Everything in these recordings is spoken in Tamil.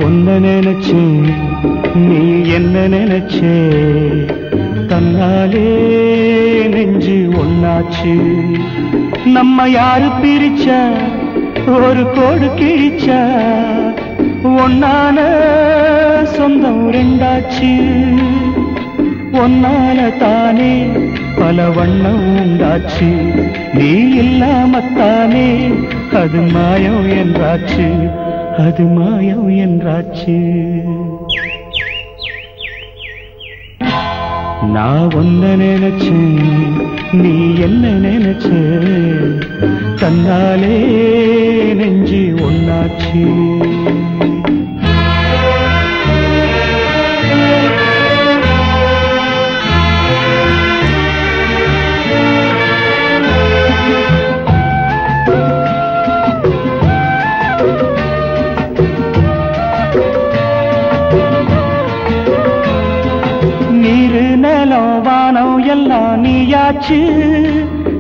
ஒன்ன நினைச்சேன் நீ என்ன நினைச்சே தன்னாலே நெஞ்சு ஒன்னாச்சு நம்ம யாரு பிரிச்சா ஒரு கோடு கிழிச்சா ஒன்னான சொந்தம் ரெண்டாச்சு ஒன்னால தானே பல வண்ணம் உண்டாச்சு நீ இல்லாமத்தானே அது மாயம் என்றாச்சு அது மாயம் என்றாச்சு நான் ஒன்ன நினைச்சேன் நீ என்ன நினைச்ச தன்னாலே நெஞ்சு ஒன்னாச்சு எல்லாம் நீயாச்சு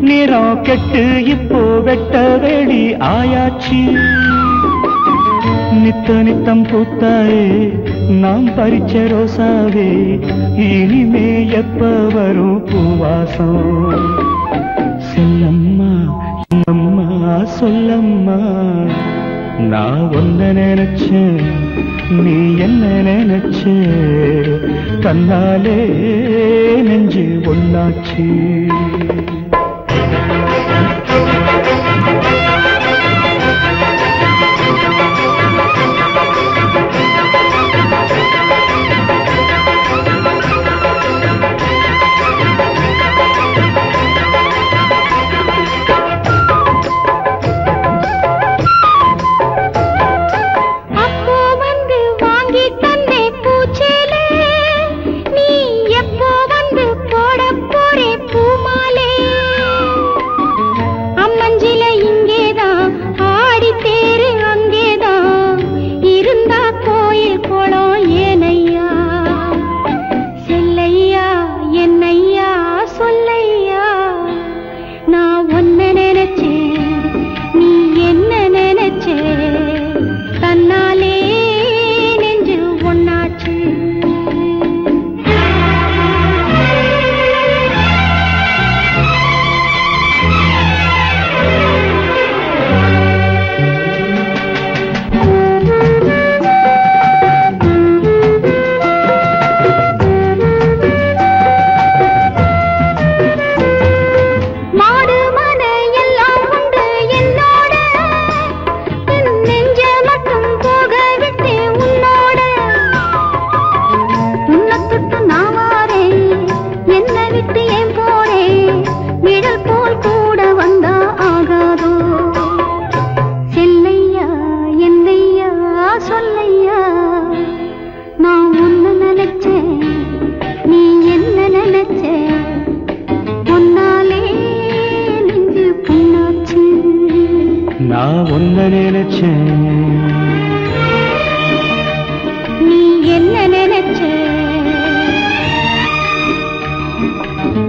நிறம் கெட்டு இப்போ வெட்ட வெளி ஆயாச்சு நித்த நித்தம் பூத்தாயே நாம் பறிச்ச ரோசாவே இனிமே எப்ப வரும் பூவாசம் செல்லம்மா அம்மா சொல்லம்மா நான் ஒன்ன நினைச்சேன் நீ என்ன நினைச்ச தன்னாலே நெஞ்சு ஒன்னாச்சு நான் ஒன்ன நினைச்சேன் நீ என்ன நினைச்ச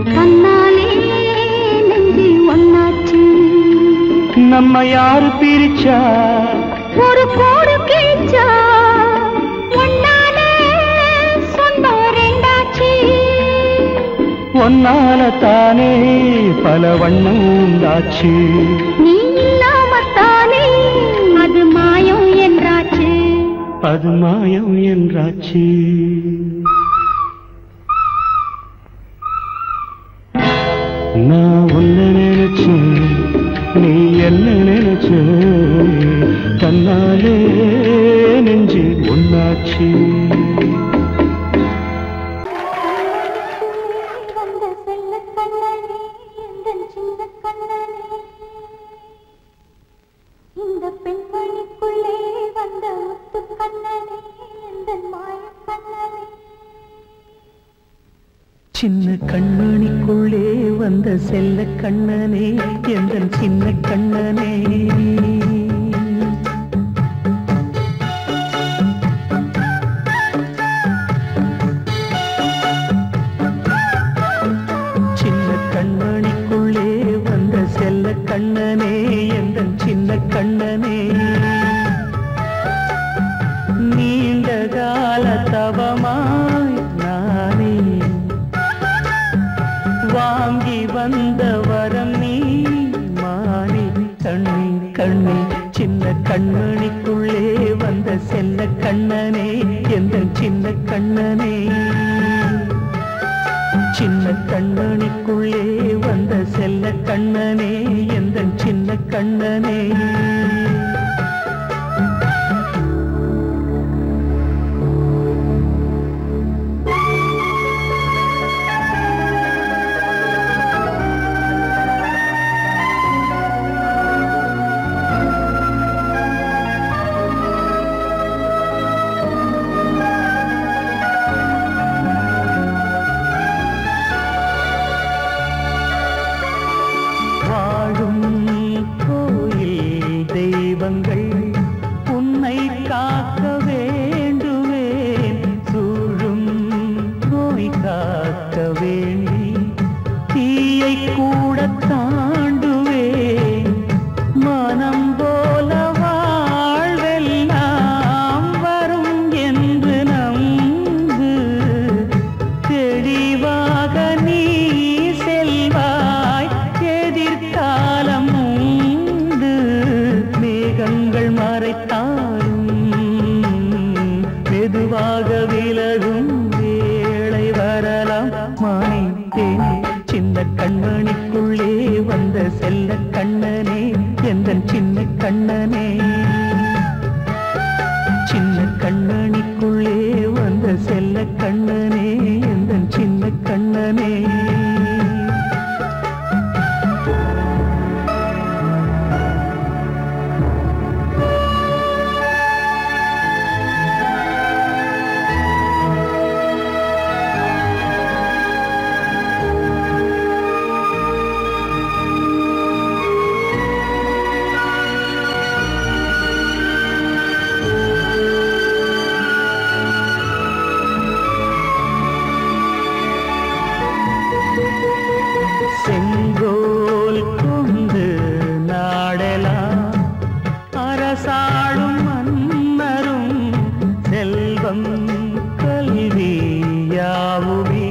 தன்னாலே நெஞ்சு ஒன்னாச்சு நம்ம யாரு பிரிச்சா ஒரு கோடு கிழிச்சா ஒன்னாலே சொந்தம் ரெண்டாச்சு ஒன்னால தானே பல வண்ணம் உண்டாச்சு நீ இல்லாமத்தானே அது மாயம் என்றாச்சு அது மாயம் என்றாச்சு நான் ஒன்ன நினைச்சேன் நீ என்ன நினைச்ச தன்னாலே நெஞ்சு ஒன்னாச்சு சின்ன கண்மணிக்குள்ளே வந்த செல்ல கண்ணனே எந்தன் சின்ன கண்ணனே சின்ன கண்மணிக்குள்ளே வந்த செல்ல கண்ணனே எந்தன் சின்ன கண்ணனே நீ எந்தன் சின்ன கண்ணனே சின்ன கண்ணனுக்குள்ளே வந்த செல்ல கண்ணனே எந்தன் சின்ன கண்ணனே உன்னை காக்க வேண்டுவேன் சூழும் நோய் காக்க வேண்டி தீயை கூட தாண்டுவேன் மனம் போல வாழ்வெல்லாம் வரும் என்று நம்பு தெளிவாக நீ செல்வாய் எதிர்காலம் மேகங்கள் மறைத்தாலும் மெதுவாக விலகும் வேளை வரலாம் மானித்தேனே சின்ன கண்மணிக்குள்ளே வந்த செல்ல கண்ணனே எந்தன் சின்ன கண்ணனே சின்ன கண்மணிக்குள்ளே வந்த செல்ல கண்ணனே எந்தன் சின்ன கண்ணனே செங்கோல் கொண்டு நாடலாம் அரசாளும் மன்னரும் செல்வம் கல்வி யாவுமே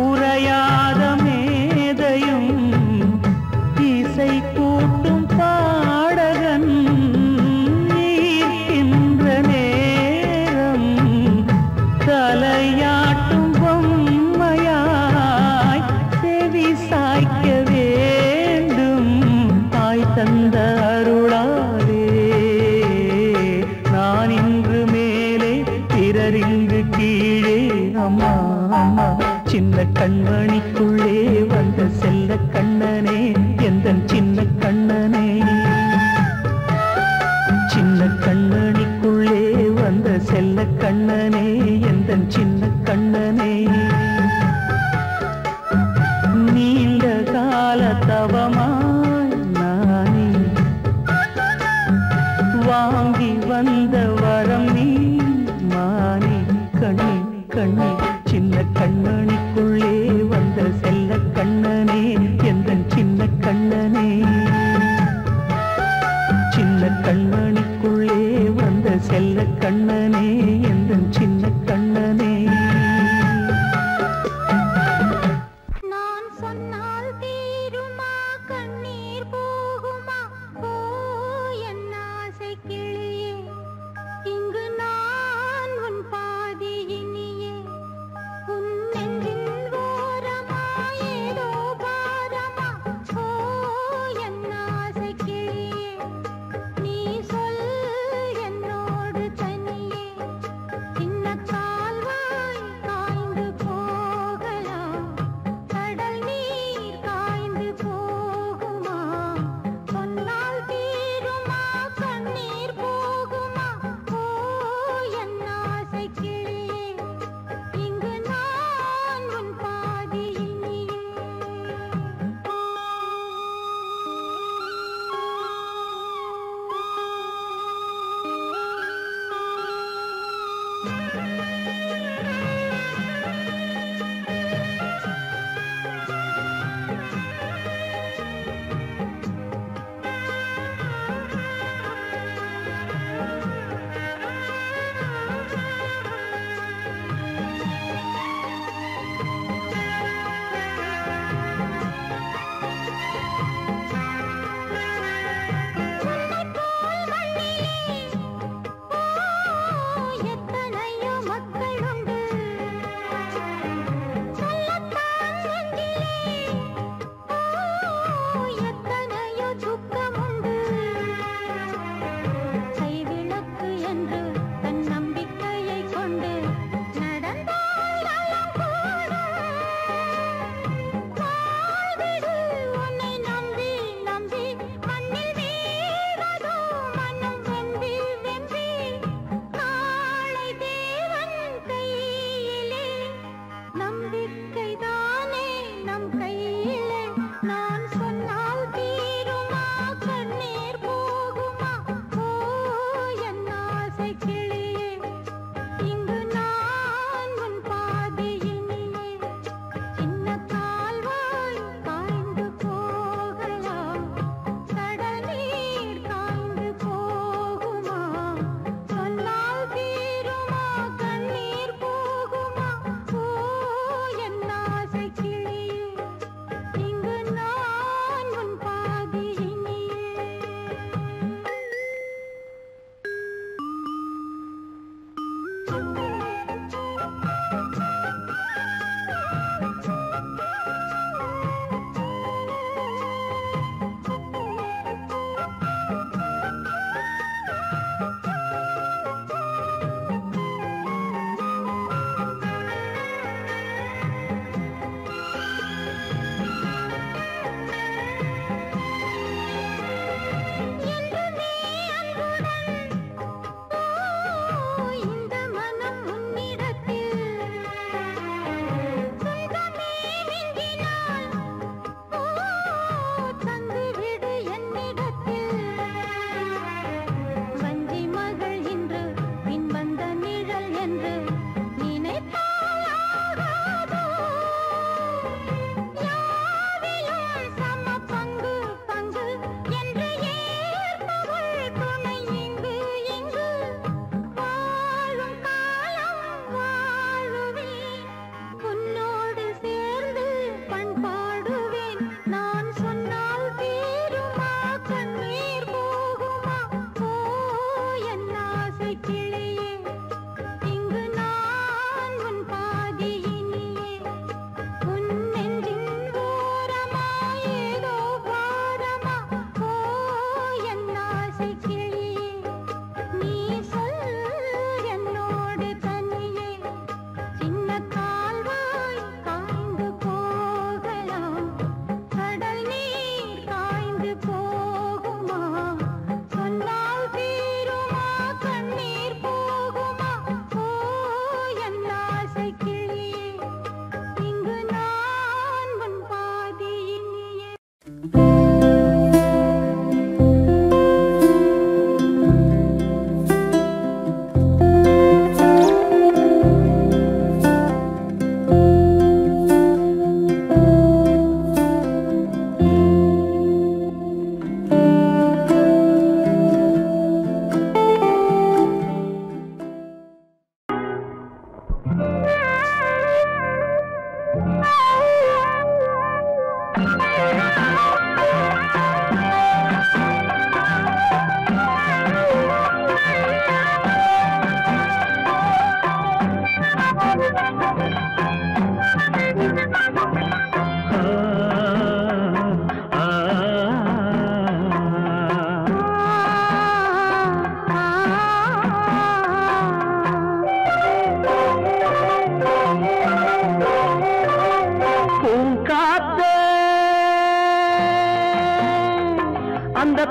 உரையாத மேதையும் இசை கூட்டும் பாடகன் ஈர்க்கின்ற நேரம் தலையாட்டும் பொம்மையாய் செவி சாய்க்க வேண்டும் தாய் தந்த அருளாலே நான் இன்று மேலே பிறரிங்கு கீழே அம்மா அம்மா சின்ன கண்மணிக்குள்ளே வந்த செல்ல கண்ணனே எந்தன் சின்ன கண்ணனே சின்ன கண்ணனிக்குள்ளே வந்த செல்ல கண்ணனே எந்தன் சின்ன கண்ணனே நீண்ட கால தவமாய் நானே வாங்கி வந்த வரம் நீ மானே கண்ணே கண்ணே சின்ன கண்ணனிக்குள்ளே வந்த செல்ல கண்ணனே எந்தன் சின்ன கண்ணனே சின்ன கண்ணனிக்குள்ளே வந்த செல்ல கண்ணனே எந்தன் சின்ன கண்ணனே நான் சொன்னால் தீருமா கண்ணீர் போகுமா ஓ என் ஆசை கிளியே இங்கு நான் உன் பாதி இனியே உன் நெஞ்சின் ஓரமா ஏதோ பாரமா ஓ என் ஆசை கிளியே நீ சொல் என்னோடு தனியே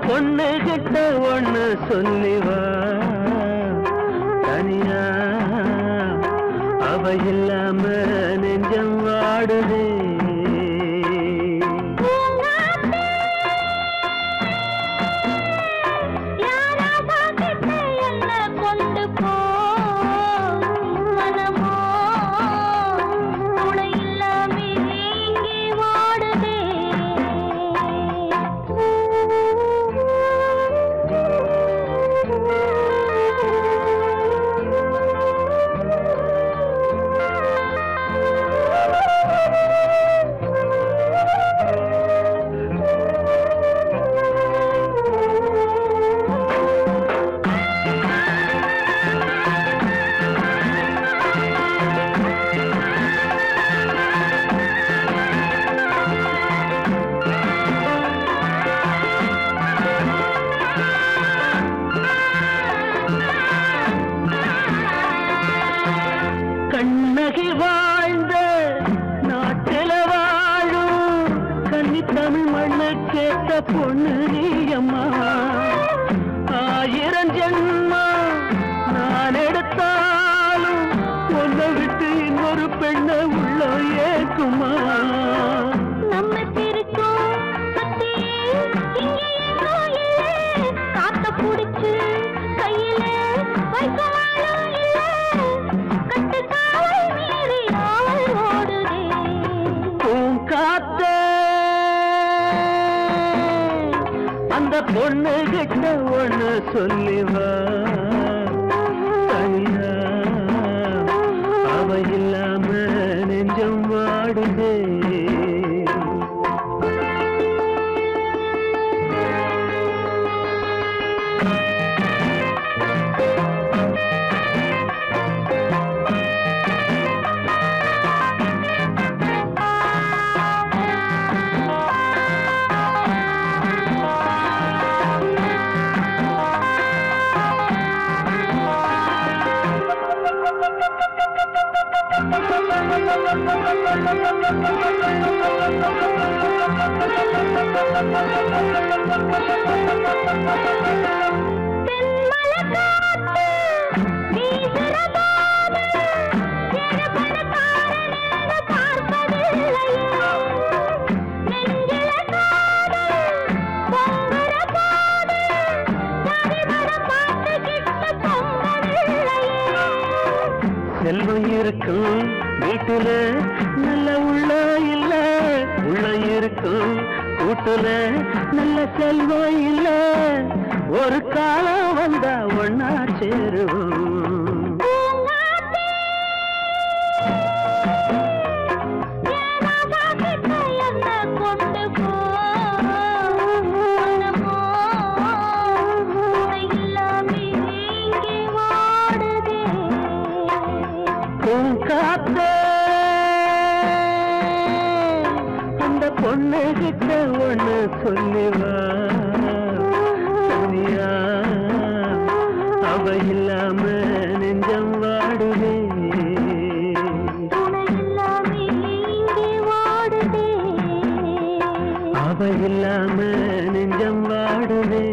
பொண்ணுகிட்ட ஒண்ணு சொல்லிவா தனியா அவ இல்லாம நெஞ்சம் வாடுதே கண்ணகி வாழ்ந்த நாட்டில வாழும் கன்னி தமிழ் மண்ணு கேட்ட பொண்ணு நீயம்மா 1000 ஜென்மா நான் எடுத்தாலும் ஒன்னை விட்டு இன்னொரு பெண்ணை உள்ள ஏக்குமா காத்த புடிச்சு கையில அந்த பொண்ணு கிட்ட ஒண்ணு சொல்லிவா தனியா அவ இல்லாம நெஞ்சம் வாடுதே செல்வம் இருக்கும் வீட்டுல நல்ல உள்ள இல்ல உள்ள இருக்கும் கூட்டுல நல்ல செல்வம் இல்ல ஒரு காலம் வந்தா ஒன்னா சேருவோம் அந்த பொண்ணு கிட்ட ஒண்ணு சொல்லிவா தனியா அவ இல்லாம நெஞ்சம் வாடுதே அவ இல்லாம நெஞ்சம் வாடுதே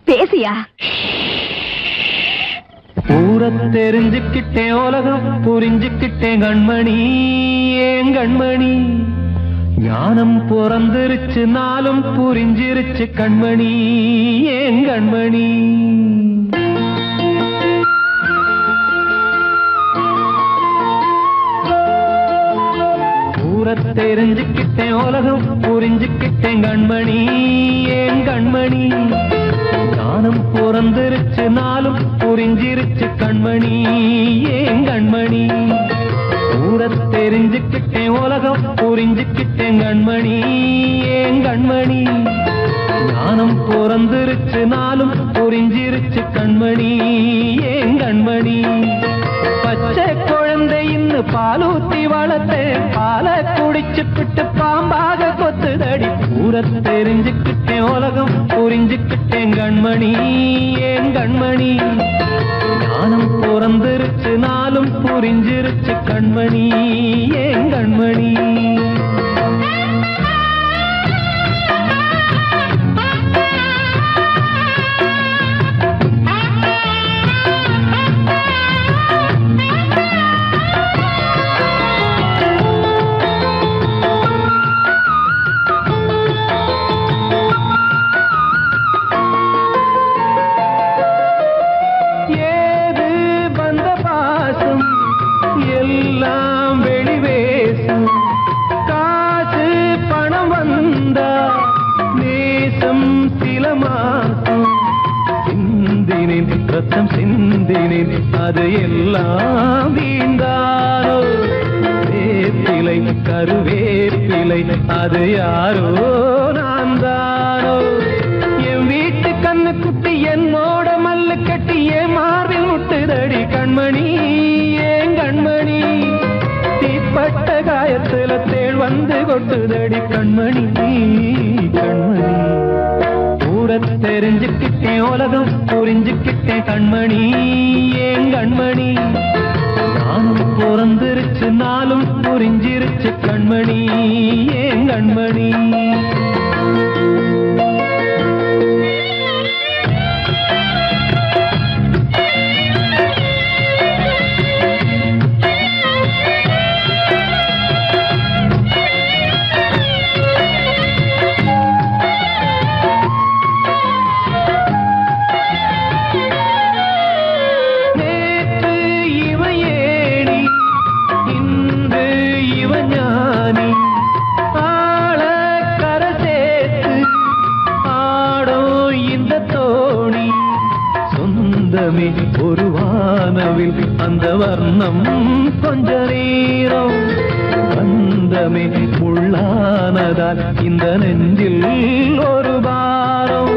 பேசியா? ஊரை தெரிஞ்சுக்கிட்டேன், உலகம் புரிஞ்சுக்கிட்டேன் கண்மணி, ஏன் கண்மணி. ஞானம் பிறந்திருச்சு, நாளும் புரிஞ்சிருச்சு கண்மணி, ஏன் கண்மணி. ஊரை தெரிஞ்சுக்கிட்டேன், உலகம் புரிஞ்சுக்கிட்டேன் கண்மணி, ஏன் கண்மணி. ஞானம் பிறந்திருச்சு, நாளும் புரிஞ்சிருச்சு கண்மணி, ஏன் கண்மணி. ஊரை தெரிஞ்சுக்கிட்டேன், உலகம் புரிஞ்சுக்கிட்டேன் கண்மணி, ஏன் கண்மணி. ஞானம் பிறந்திருச்சு, நாளும் புரிஞ்சிருச்சு கண்மணி, ஏன் கண்மணி. பச்சை குழந்தை இன்னும் பாலூத்தி வளர்த்தேன், பாலை குடிச்சுப்பிட்டு பாம்பாக கொத்துதடி. ஊரை தெரிஞ்சுக்கிட்டேன், உலகம் புரிஞ்சுக்கிட்டேன் கண்மணி, ஏன் கண்மணி. ஞானம் பிறந்திருச்சு, நாளும் புரிஞ்சிருச்சு கண்மணி, ஏன் கண்மணி. ரத்தம் சிந்தினேன், அது எல்லாம் வீந்தாரோ. வேப்பிலை கருவேப்பிலை, அது யாரோ நான் தானோ. என் வீட்டு கண்ணு குட்டி என்னோட மல்லு கட்டி என் மார்பில் முட்டுதடி கண்மணி, ஏன் கண்மணி. தீப்பட்ட காயத்துல தேள் வந்து கொட்டுதடி கண்மணி, கண்மணி. ஊரை தெரிஞ்சுக்கிட்டேன், உலகம் புரிஞ்சுக்கிட்டேன் கண்மணி, ஏன் கண்மணி. ஞானம் பிறந்திருச்சு, நாளும் புரிஞ்சிருச்சு கண்மணி, ஏன் கண்மணி. ஒரு வானவில் அந்த வர்ணம் கொஞ்ச நேரம் வந்தமே உள்ளானதால் இந்த நெஞ்சில் ஒரு பாரம்.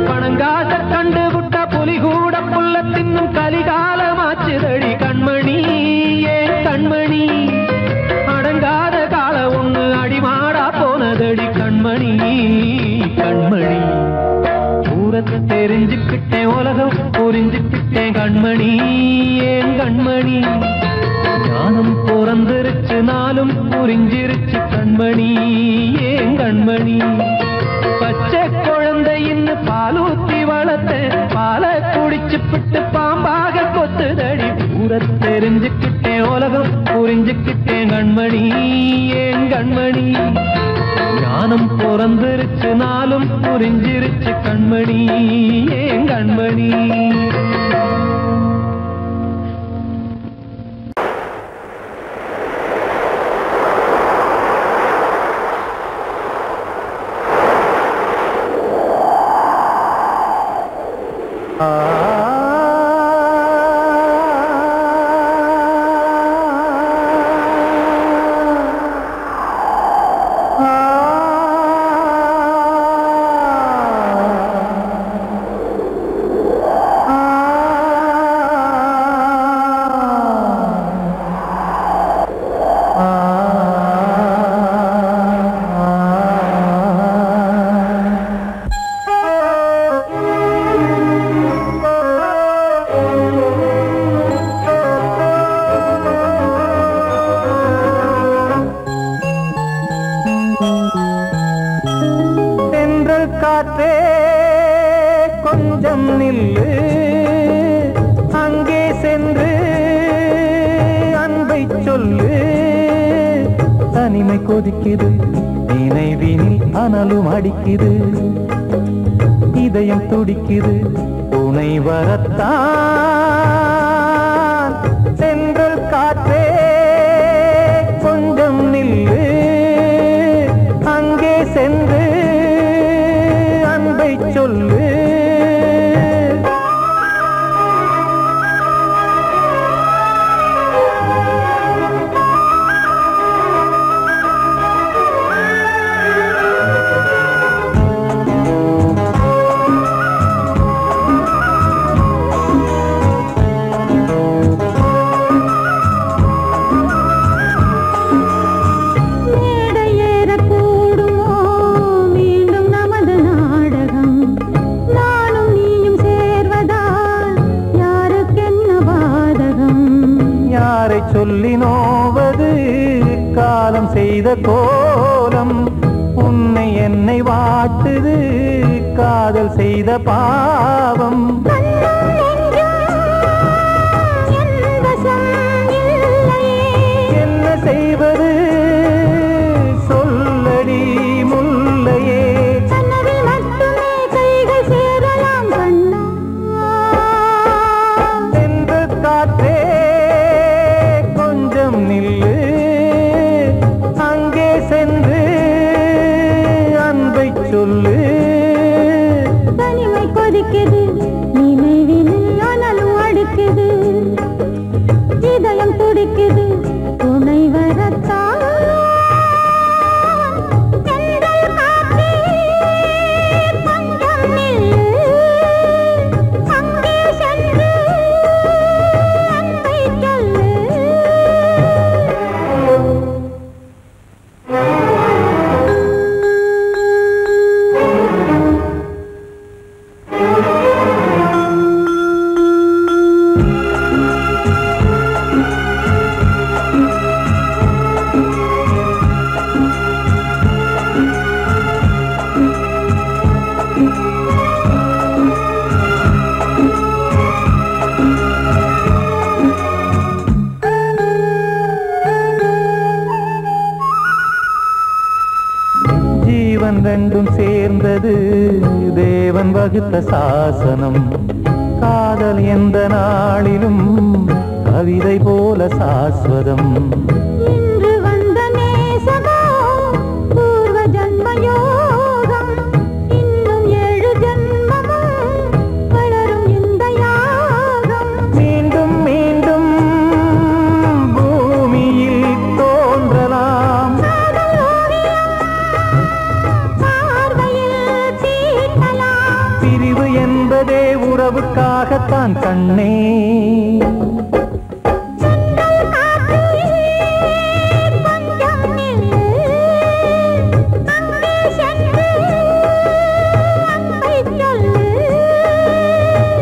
பணங்காச கண்டு விட்ட புலி கூட புல்ல தின்னும் கலிகாலமாச்சுதடி கண்மணி, ஏன் கண்மணி. அடங்காத கால ஒண்ணு அடிமாடா போனதடி கண்மணி, கண்மணி. ஊரை தெரிஞ்சுக்கிட்டேன், உலகம் புரிஞ்சுக்கிட்டேன் கண்மணி, ஏன் கண்மணி. ஞானம் பிறந்திருச்சு, நாளும் புரிஞ்சிருச்சு கண்மணி, ஏன் கண்மணி. பச்சை குழந்தை இன்னும் பாலூத்தி வளர்த்தேன், பாலை குடிச்சுப்பிட்டு பாம்பாக கொத்துதடி. ஊரை தெரிஞ்சுக்கிட்டேன், உலகம் புரிஞ்சுக்கிட்டேன் கண்மணி, ஏன் கண்மணி. ஞானம் பிறந்திருச்சு, நாளும் புரிஞ்சிருச்சு கண்மணி, ஏன் கண்மணி. சொல்லு. தனிமை கொதிக்குது, நினைவினில் அனலும் அடிக்குது, இதயம் துடிக்குது, துணை வரத்தான். சென்றல் காற்றே கொஞ்சம் நில்லு, அங்கே சென்று அன்பை சொல்லு. சொல்லி நோவது காலம் செய்த கோலம், உன்னை என்னை வாட்டுது காதல் செய்த பாவம். என்ன செய்வது சொல்லடி முல்லையே. சென்று காற்றே நில்லு, அங்கே சென்று அன்பை சொல்லு. தனிமை கொதிக்குது, நினைவினில் அனலும் அடிக்குது, இதயம் துடிக்குது, துணை வரத்தான். ரெண்டும் சேர்ந்தது தேவன் வகுத்த சாசனம். காதல் எந்த நாளிலும் கவிதை போல சாஸ்வதம். இன்று வந்த நேசமோ பூர்வ ஜன்ம யோகம், இன்னும் 7 ஜன்மமும் வளரும் இந்த யாகம். மீண்டும் மீண்டும் பூமியில் தோன்றலாம், பிரிவு என்பதே உறவுக்காகத்தான் கண்ணே.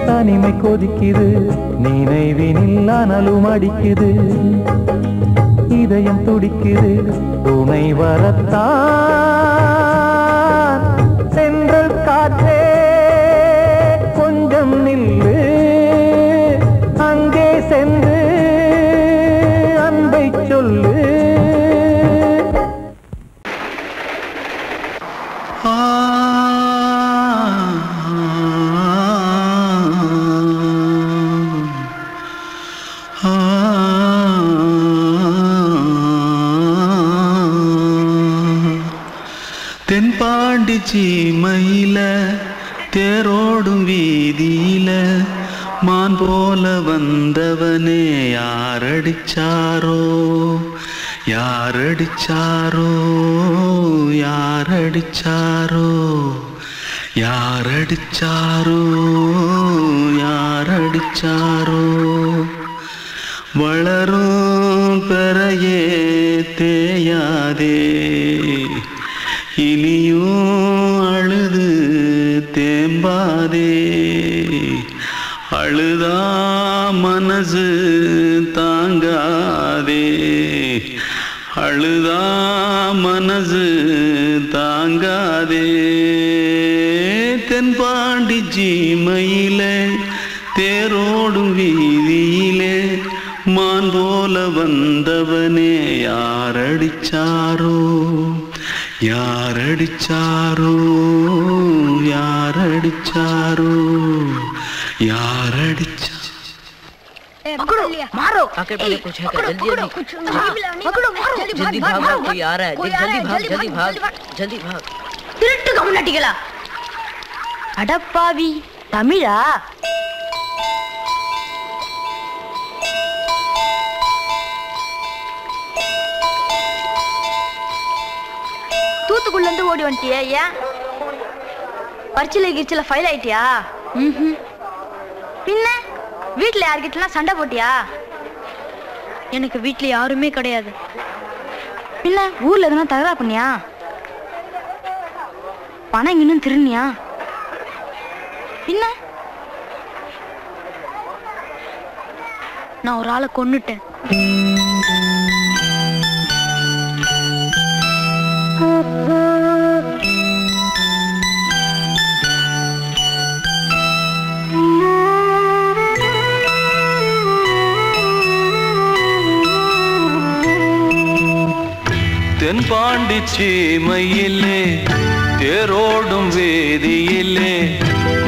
தனிமை கொதிக்குது, நினைவினில் அனலும் அடிக்குது, இதயம் துடிக்குது, துணை வரத்தான். சென்றல் காற்றே கொஞ்சம் நில்லு, அங்கே சென்று அன்பை சொல்லு. தென்பாண்டி சீமையில தேரோடும் வீதியில மான் போல வந்தவனே யாரடிச்சாரோ யாரடிச்சாரோ யாரடிச்சாரோ யாரடிச்சாரோ யாரடிச்சாரோ. வளரும் பெறையே தேயாதே, இனியும் அழுது தேம்பாதே, அழுதா மனசு தாங்காதே, அழுதா மனசு தாங்காதே. தென்பாண்டி சீமையிலே தேரோடும் வீதியிலே மான் போல வந்தவனே யாரடிச்சாரோ யாரடிச்சாரோ யாரடிச்சாரோ யாரடிச்சா पकड़ो मारो आके पहले कुछ है क्या जल्दी पकड़ो मारो जल्दी भाग कोई आ रहा है जल्दी भाग திருட்டு கம்முனட்டிகளா அடப்பாவி தமிழா தூத்துக்குள்ள இருந்து ஓடி வந்துட்டியா ஏன் பரிச்சையில கிரிச்சல ஃபைல் ஆயிட்டியா பின்ன வீட்டுல யார்கிட்டலாம் சண்டை போட்டியா எனக்கு வீட்டுல யாருமே கிடையாது பின்ன ஊர்ல எதுனா தகராறு பண்ணியா பணம் இன்னும் திருநியா பின்ன நான் ஒரு ஆளை கொன்னுட்டேன் தென்பாண்டி சீமையிலே தேரோடும் வேதியிலே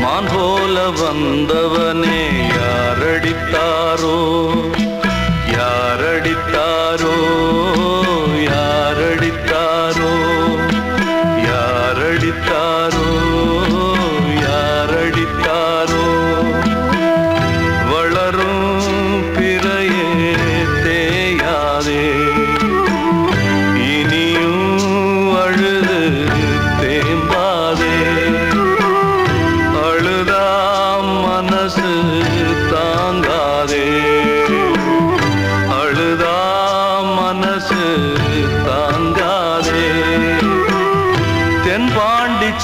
மான் போல வந்தவனே யாரடித்தாரோ யாரடித்தாரோ யாரடித்தாரோ யாரடித்தாரோ யாரடித்தாரோ வளரும் பிறையே தேயாதே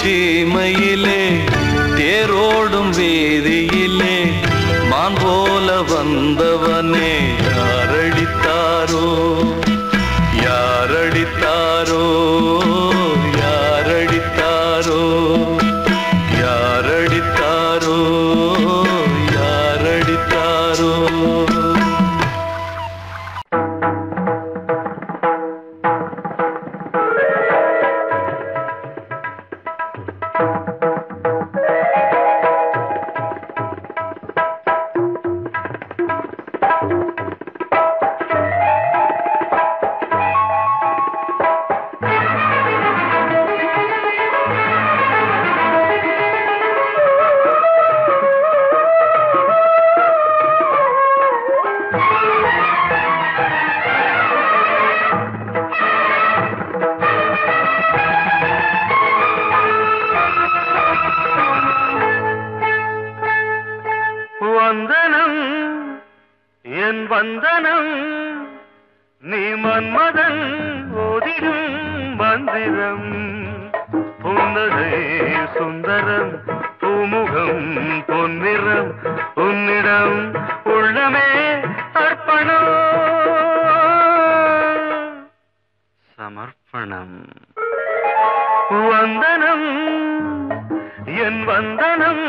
சீமையிலே தேரோடும் வேதியிலே மான் போல வந்தவனே யாரடித்தாரோ யாரடித்தாரோ யாரடித்தாரோ யாரடித்தாரோ யாரடித்தாரோ வந்தனம் என் வந்தனம் நீ மன்மதன் ஓதிடும் மந்திரம் புன்னகை சுந்தரம் பூமுகம் பொன்னிறம் உன்னிடம் உள்ளமே அர்ப்பணம் சமர்ப்பணம் வந்தனம் என் வந்தனம்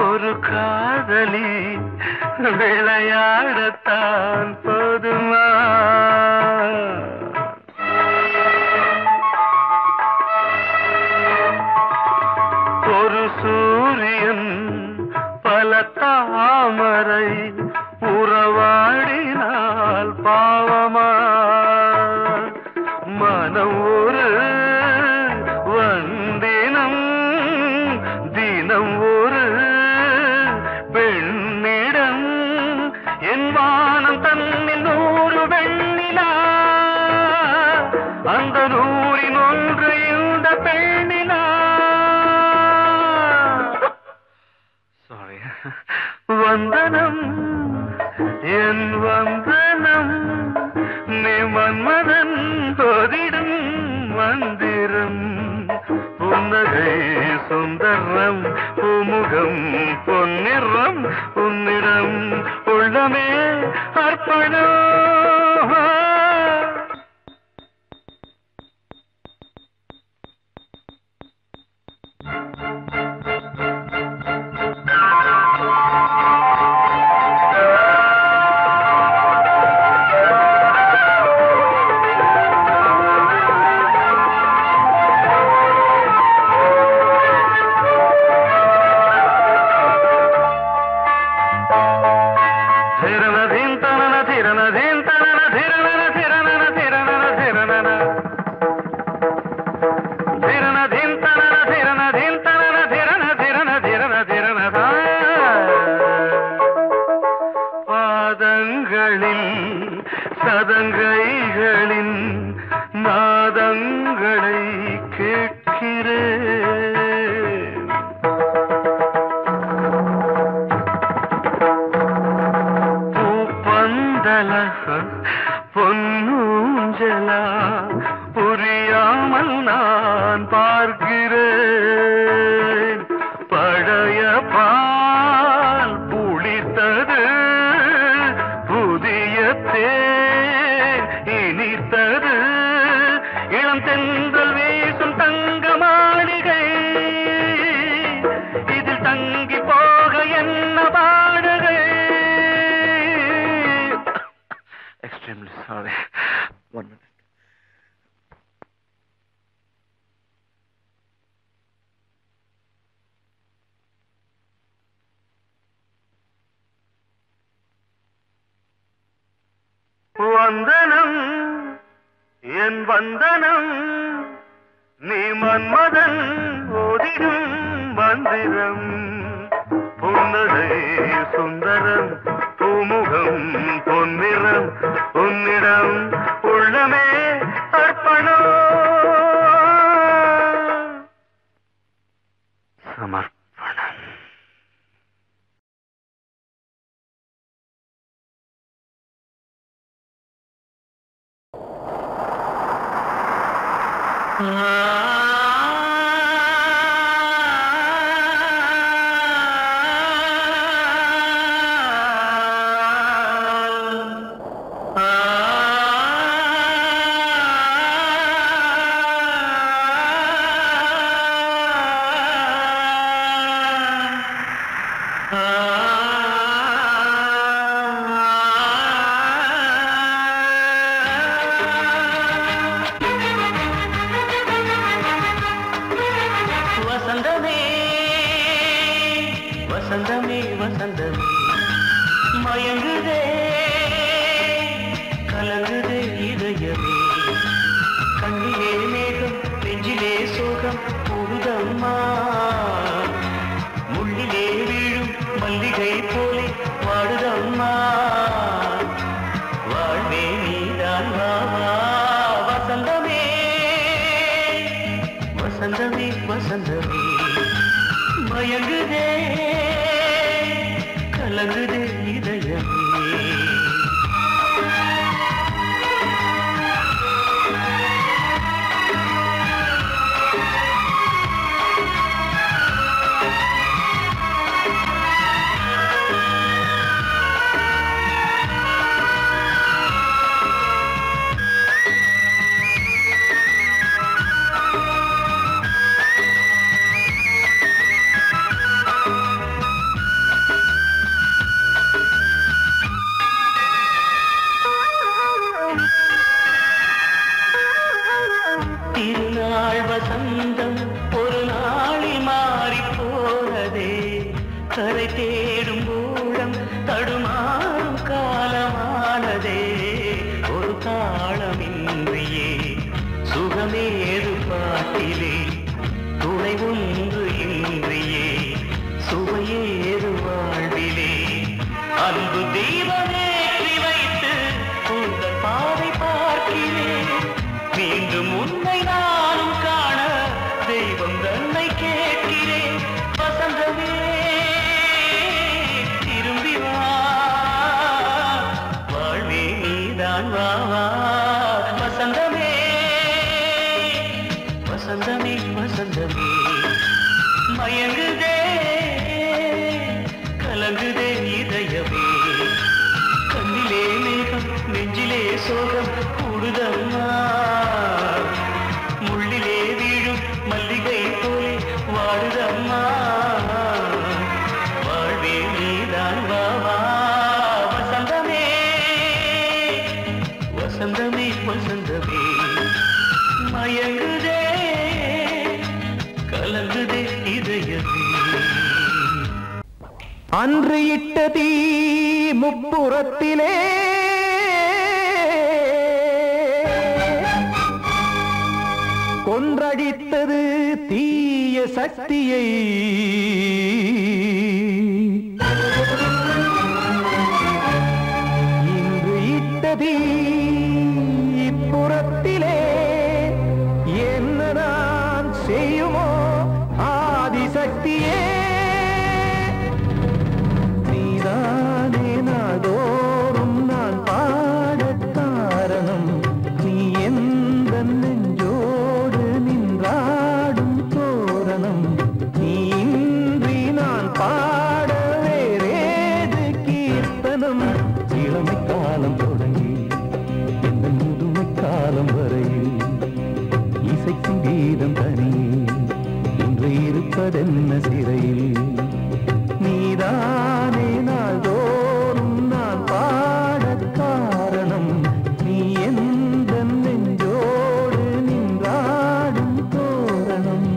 ஒரு காதலி விளையாடத்தான் போதுமா ஒரு சூரியன் பல தாமரை உறவாடினால் பாவமா மனம் ஒரு வந்தினம் தினம் ஒரு பெண்ணிடம் என் வானம் தன்னில் 100 வெண்ணிலா அந்த 100 ஒன்றையும் வந்தனம் என் வந்தனம் நீ மன்மதன் போதிடும் மந்திரம் புன்னகை சுந்தரம் பூமுகம் பொன்னிறம் உன்னிடம் உள்ளமே அர்ப்பணம் சதங்கைகளின் நாதங்களை கேட்கிறேன் பூப்பந்தல பொன்னூஞ்சலா புரியாமல் நான் பார்க்கிறேன் பழைய பால் புளித்தது புதிய தேன் இனித்தது இளம் தென்றல் வீசும் தங்க மாளிகை இதில் தங்கி போக என்ன பாடுகை எக்ஸ்ட்ரீம்லி சாரி 1 minute வந்தனம் என் வந்தனம் நீ மன்மதன் ஓதிடும் மந்திரம் புன்னகை சுந்தரம் பூமுகம் பொன்னிறம் உன்னிடம் உள்ளமே அர்ப்பணம் சமர்ப்பணம் வசந்தமே வசந்தமே மயங்குதே கலங்குதே இதயமே கண்ணிலே மேகம் நெஞ்சிலே சோகம் போடுதம்மா முள்ளிலே வீழும் மல்லிகை போலே வாடுதம்மா வாழ்வே நீதான் வாவா வசந்தமே வசந்தமே வசந்தமே மயங்குதே கலங்குதே இதயமே திருநாள் வசந்தம் ஒரு நாளில் மாறி போனதே கரை தேடும் ஊழம் தடுமாறும் காலமானதே ஒரு தாளமின்றியே சுகமேது பாட்டிலே துணை ஒன்று இன்றியே சுவையேது வாழ்விலே அன்பு தீபமேற்றி வைத்து உங்கள் பாதை பார்க்கிறேன் மீண்டும் உன்னை நானும் காண தெய்வம் தன்னை கேட்கிறேன் வசந்தமே திரும்பி வசந்தமே மயங்குதே கலங்குதே இதயமே கண்ணிலே மேகம் நெஞ்சிலே சோகம் கூடுதம்மா முள்ளிலே வீழும் மல்லிகை போலே வாடுதம்மா வாழ்வே நீதான் வாவா வசந்தமே வசந்தமே வசந்தமே மயங்குதே கலங்குதே இதயமே அன்று இட்ட தீ முப்புறத்திலே கொன்றடித்தது தீய சக்தியை இன்று இட்ட தீ இப்புறத்திலே என்னதான் செய்யுமோ ஆதிசக்தியே நீதானே நாடோறும் நான் பாடக் காரணம் நீ எந்த நெஞ்சோடு நின்றாடும் தோரணம் நீ இன்றி நான் பாட வேறேது கீர்த்தனம் இளமை காலம் தொடங்கி எந்த முதுமை காலம் வரையில் இசைக்கும் கீதம் தனியே இன்று இருப்பதென்ன சிறையில் நீதானே நாள்தோறும் நான் பாடக் காரணம் நீ எந்த நெஞ்சோடு நின்றாடும் தோரணம்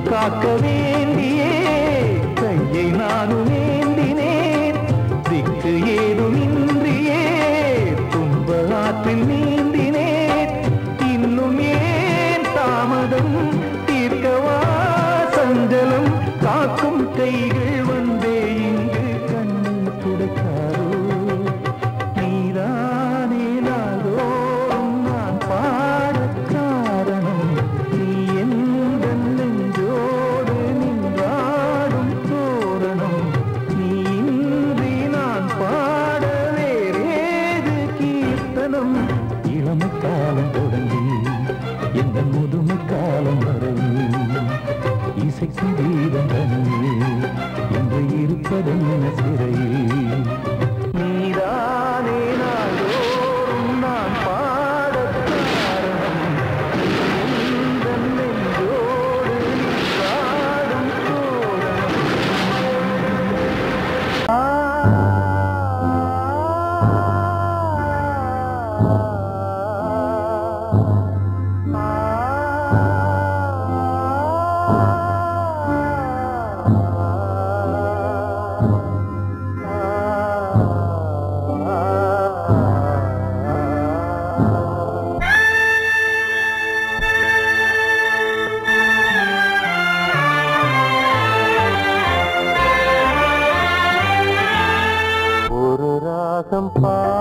காக்க வேண்டியே கையை நானும் ஏந்தினேன் திக்கு ஏதுமின்றியே துன்ப ஆற்றில் நீந்தினேன் சங்கீதம் தனியே இன்று இருப்பதென்ன சிறையில் நீதானே நாள்தோறும் நான் பாடக் காரணம் எந்தன் நெஞ்சோடு நீ பாடும் சோழம்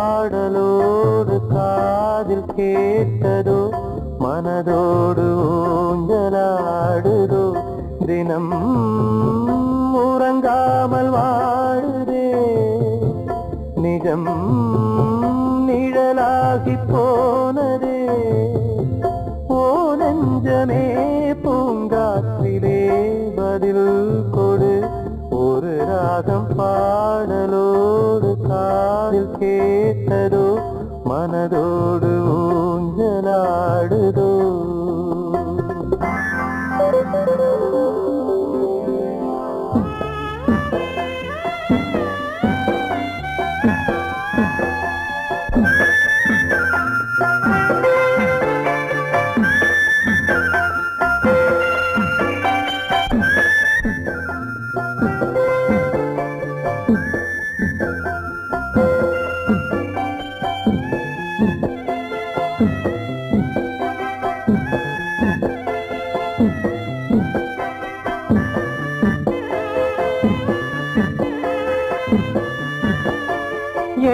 பாடலோடு காதில் கேட்டதோ மனதோடு ஊஞ்சலாடுதோ தினம் உறங்காமல் வாழுதே நிஜம் நிழலாகி போனதே ஓ நெஞ்சமே பூங்காற்றிலே பதில் கொடு ஒரு ராகம் பாடலோடு காதில் கேட்டதோ மனதோடு ஊஞ்சலாடுதோ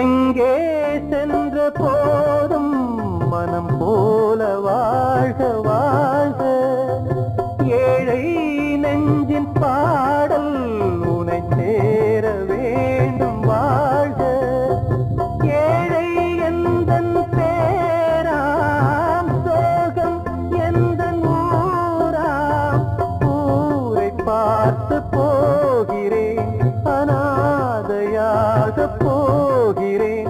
எங்கே சென்ற போதும் மனம் போல வாழ்க வாழ்க ஏழை நெஞ்சின் பாடல் உனை சேர வேண்டும் வாழ்க ஏழை எந்தன் பேராம் சோகம் எந்தன் ஊராம் ஊரை பார்த்து போகிறேன் அநாதையாக போகிறேன்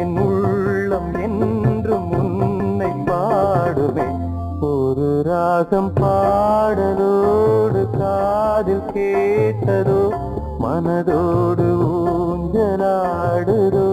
என் உள்ளம் என்றும் உன்னை பாடுவேன் ஒரு ராகம் பாடலோடு காதில் கேட்டதோ மனதோடு ஊஞ்சலாடுதோ